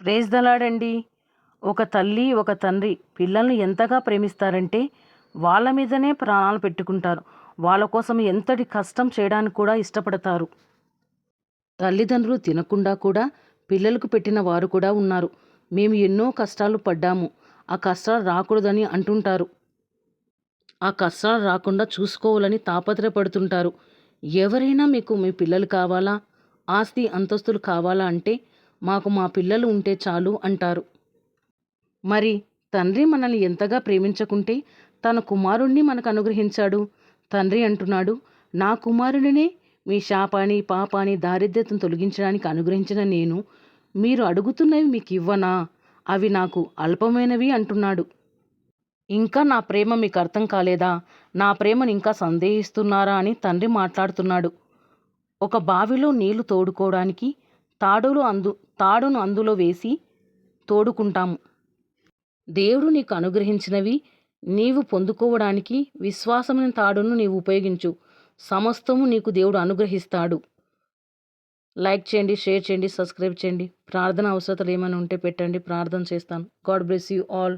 Praise the lord అండి. ఒక తల్లి, ఒక తండ్రి పిల్లల్ని ఎంతగా ప్రేమిస్తారంటే వాళ్ళ మీదనే ప్రాణాలు పెట్టుకుంటారు. వాళ్ళ కోసం ఎంతటి కష్టం చేయడానికి కూడా ఇష్టపడతారు. తల్లిదండ్రులు తినకుండా కూడా పిల్లలకు పెట్టిన వారు కూడా ఉన్నారు. మేము ఎన్నో కష్టాలు పడ్డాము, ఆ కష్టాలు రాకూడదని అంటుంటారు. ఆ కష్టాలు రాకుండా చూసుకోవాలని తాపత్రయపడుతుంటారు. ఎవరైనా మీకు మీ పిల్లలు కావాలా, ఆస్తి అంతస్తులు కావాలా అంటే మాకు మా పిల్లలు ఉంటే చాలు అంటారు. మరి తండ్రి మనల్ని ఎంతగా ప్రేమించకుంటే తన కుమారుణ్ణి మనకు అనుగ్రహించాడు. తండ్రి అంటున్నాడు, నా కుమారుడినే మీ శాపాన్ని పాపాన్ని దారిద్ర్యతను తొలగించడానికి అనుగ్రహించిన నేను మీరు అడుగుతున్నవి మీకు ఇవ్వనా, అవి నాకు అల్పమైనవి అంటున్నాడు. ఇంకా నా ప్రేమ మీకు అర్థం కాలేదా, నా ప్రేమను ఇంకా సందేహిస్తున్నారా అని తండ్రి మాట్లాడుతున్నాడు. ఒక బావిలో నీళ్లు తోడుకోవడానికి తాడును అందులో వేసి తోడుకుంటాము. దేవుడు నీకు అనుగ్రహించినవి నీవు పొందుకోవడానికి విశ్వాసమైన తాడును నీవు ఉపయోగించు. సమస్తము నీకు దేవుడు అనుగ్రహిస్తాడు. లైక్ చేయండి, షేర్ చేయండి, సబ్స్క్రైబ్ చేయండి. ప్రార్థన అవసరతలు ఏమైనా ఉంటే పెట్టండి, ప్రార్థన చేస్తాను. God bless you all.